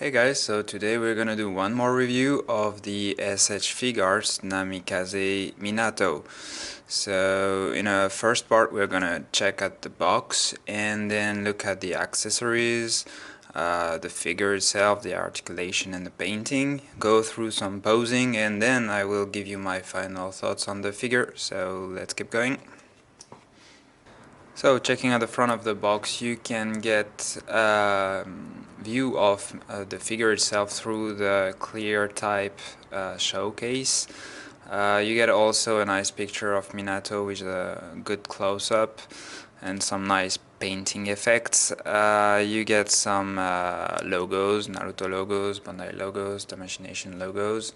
Hey guys, so today we're gonna do one more review of the SH Figuarts Namikaze Minato. So in a first part we're gonna check out the box and then look at the accessories, the figure itself, the articulation and the painting, go through some posing, and then I will give you my final thoughts on the figure. So let's keep going. So checking at the front of the box, you can get a view of the figure itself through the clear type showcase. You get also a nice picture of Minato with a good close-up and some nice painting effects. You get some logos, Naruto logos, Bandai logos, Tamashii Nation logos.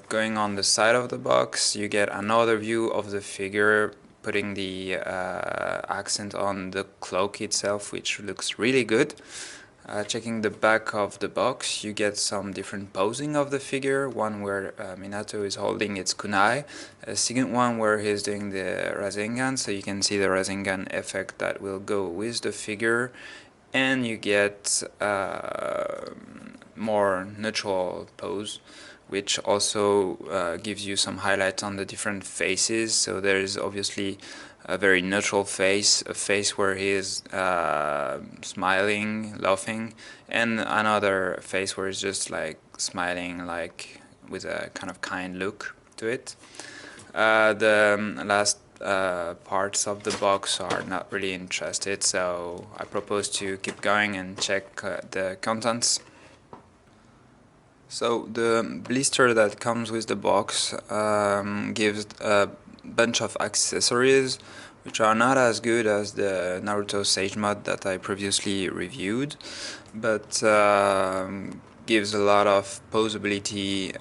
Going on the side of the box, you get another view of the figure, putting the accent on the cloak itself, which looks really good. Checking the back of the box, you get some different posing of the figure. One where Minato is holding its kunai, a second one where he's doing the Rasengan, so you can see the Rasengan effect that will go with the figure. And you get more neutral pose, which also gives you some highlights on the different faces. So there is obviously a very neutral face, a face where he is smiling, laughing, and another face where he's just like smiling, like with a kind of kind look to it. The last parts of the box are not really interested, so I propose to keep going and check the contents. So the blister that comes with the box gives a bunch of accessories which are not as good as the Naruto Sage mod that I previously reviewed, but gives a lot of posability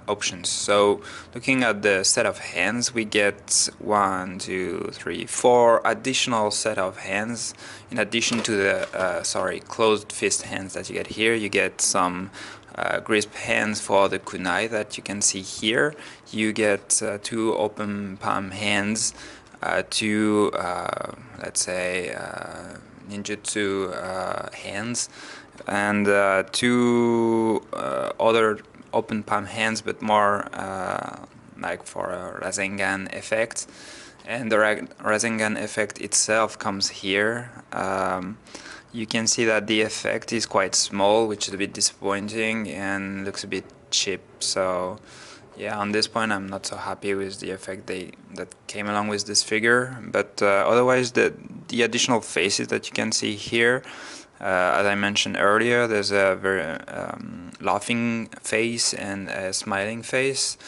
options. So looking at the set of hands, we get 1, 2, 3, 4 additional set of hands. In addition to the closed fist hands that you get here, you get some grasp hands for the kunai that you can see here. You get 2 open palm hands, 2 let's say ninjutsu hands, and 2 other open palm hands, but more like for a Rasengan effect. And the Rasengan effect itself comes here. You can see that the effect is quite small, which is a bit disappointing and looks a bit cheap. So yeah, on this point I'm not so happy with the effect that came along with this figure. But otherwise, the additional faces that you can see here, as I mentioned earlier, there's a very laughing face and a smiling face,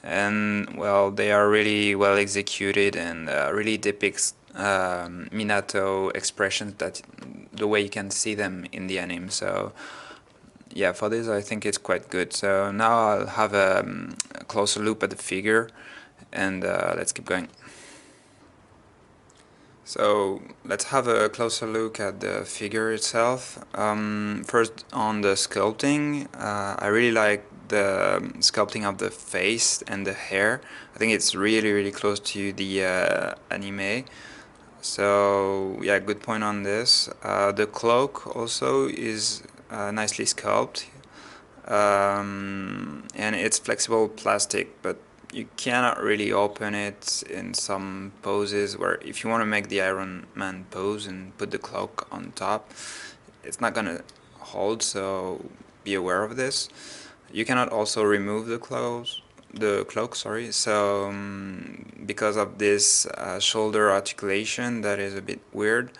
and well, they are really well executed and really depicts Minato expressions that the way you can see them in the anime. So yeah, for this I think it's quite good. So now I'll have a closer look at the figure, and let's keep going. So let's have a closer look at the figure itself. First, on the sculpting, I really like the sculpting of the face and the hair. I think it's really close to the anime. So yeah, good point on this. The cloak also is nicely sculpted, and it's flexible plastic, but you cannot really open it in some poses where if you want to make the Iron Man pose and put the cloak on top, it's not gonna hold, so be aware of this. You cannot also remove the cloak, sorry. So because of this shoulder articulation that is a bit weird,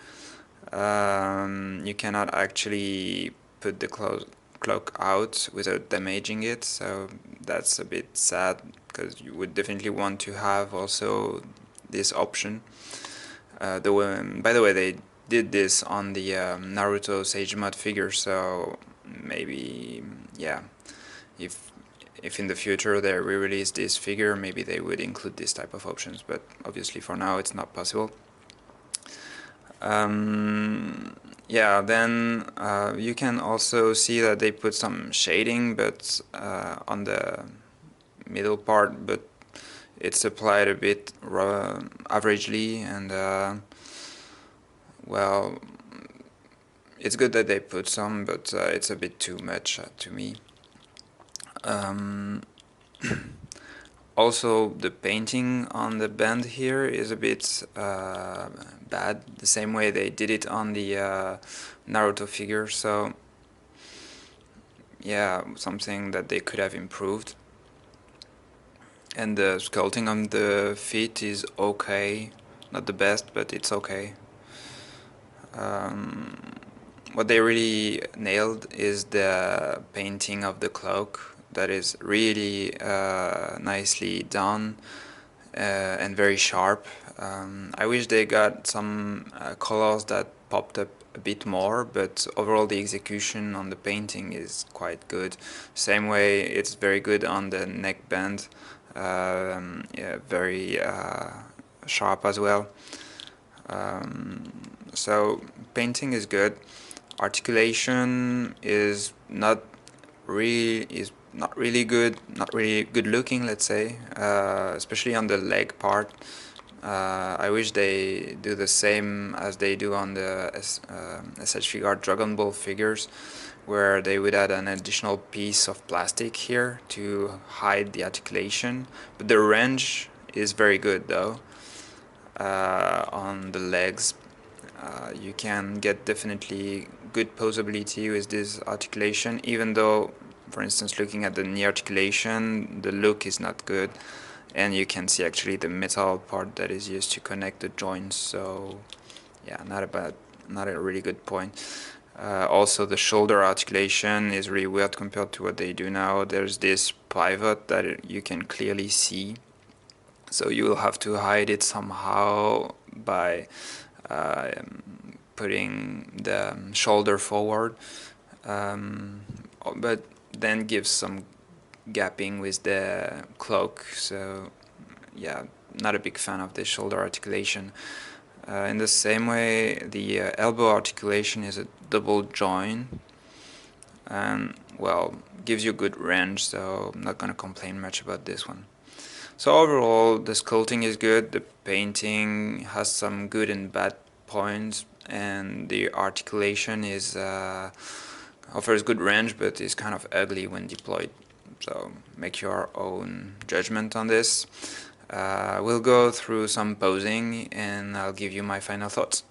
you cannot actually put the cloak out without damaging it, so that's a bit sad, because you would definitely want to have also this option. By the way, they did this on the Naruto Sage mod figure, so maybe, yeah, if in the future they re-release this figure, maybe they would include this type of options, but obviously for now it's not possible. Yeah, then you can also see that they put some shading, but on the middle part, but it's applied a bit averagely, and well, it's good that they put some, but it's a bit too much to me. Also, the painting on the band here is a bit bad, the same way they did it on the Naruto figure, so yeah, something that they could have improved. And the sculpting on the feet is okay, not the best, but it's okay. What they really nailed is the painting of the cloak. That is really nicely done and very sharp. I wish they got some colors that popped up a bit more, but overall the execution on the painting is quite good. Same way it's very good on the neckband. Yeah, very sharp as well. So painting is good. Articulation is not really good, not really good looking, let's say, especially on the leg part. I wish they do the same as they do on the SH Figuarts Dragon Ball figures, where they would add an additional piece of plastic here to hide the articulation. But the range is very good though. On the legs, you can get definitely good posability with this articulation, even though, for instance, looking at the knee articulation, the look is not good, and you can see actually the metal part that is used to connect the joints. So yeah, not a really good point. Also, the shoulder articulation is really weird compared to what they do now. There's this pivot that you can clearly see, so you will have to hide it somehow by putting the shoulder forward, but then gives some gapping with the cloak. So yeah, not a big fan of the shoulder articulation. In the same way, the elbow articulation is a double join, and well, gives you good range, so I'm not gonna complain much about this one. So overall, the sculpting is good, the painting has some good and bad points, and the articulation is offers good range, but is kind of ugly when deployed. So make your own judgment on this. We'll go through some posing, and I'll give you my final thoughts.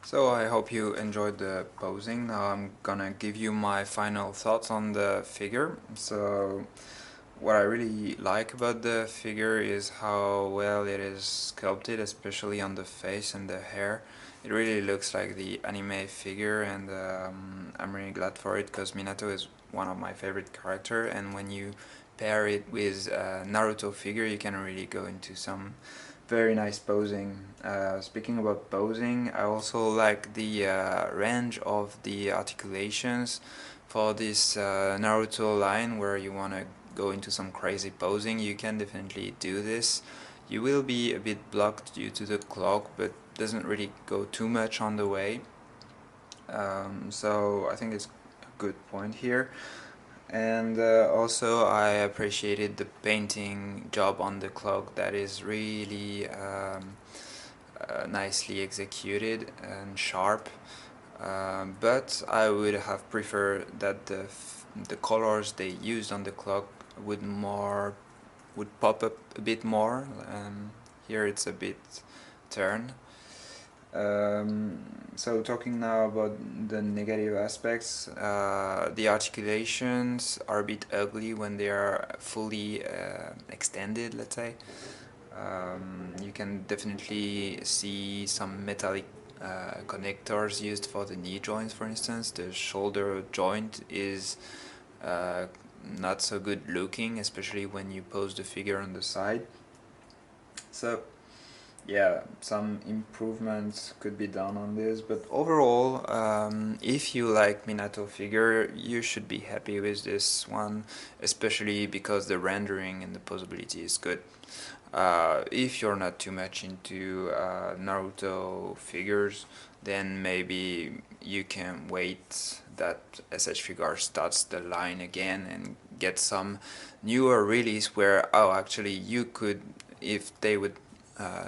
So I hope you enjoyed the posing. Now I'm gonna give you my final thoughts on the figure. So what I really like about the figure is how well it is sculpted, especially on the face and the hair. It really looks like the anime figure, and I'm really glad for it because Minato is one of my favorite characters, and when you pair it with a Naruto figure, you can really go into some very nice posing. Speaking about posing, I also like the range of the articulations for this Naruto line where you want to go into some crazy posing. You can definitely do this. You will be a bit blocked due to the clock, but doesn't really go too much on the way. So I think it's a good point here. And also I appreciated the painting job on the cloak. That is really nicely executed and sharp, but I would have preferred that the colors they used on the cloak would more would pop up a bit more. Here it's a bit turned. So talking now about the negative aspects, the articulations are a bit ugly when they are fully extended, let's say. You can definitely see some metallic connectors used for the knee joints, for instance. The shoulder joint is not so good looking, especially when you pose the figure on the side. So yeah, some improvements could be done on this, but overall, if you like Minato figure, you should be happy with this one, especially because the rendering and the posability is good. If you're not too much into Naruto figures, then maybe you can wait that SH Figuarts starts the line again and get some newer release where, oh, actually you could, if they would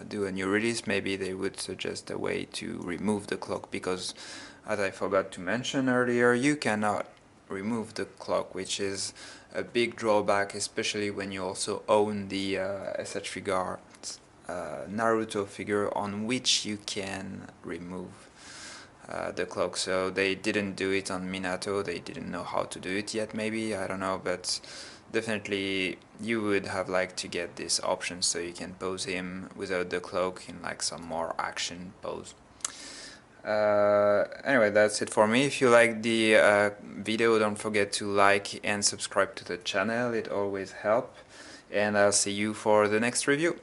do a new release, maybe they would suggest a way to remove the clock, because as I forgot to mention earlier, you cannot remove the clock, which is a big drawback, especially when you also own the SH Figuarts Naruto figure on which you can remove the clock. So they didn't do it on Minato, they didn't know how to do it yet, maybe, I don't know, but definitely you would have liked to get this option so you can pose him without the cloak in like some more action pose. Anyway, that's it for me. If you like the video, don't forget to like and subscribe to the channel, it always helps, and I'll see you for the next review.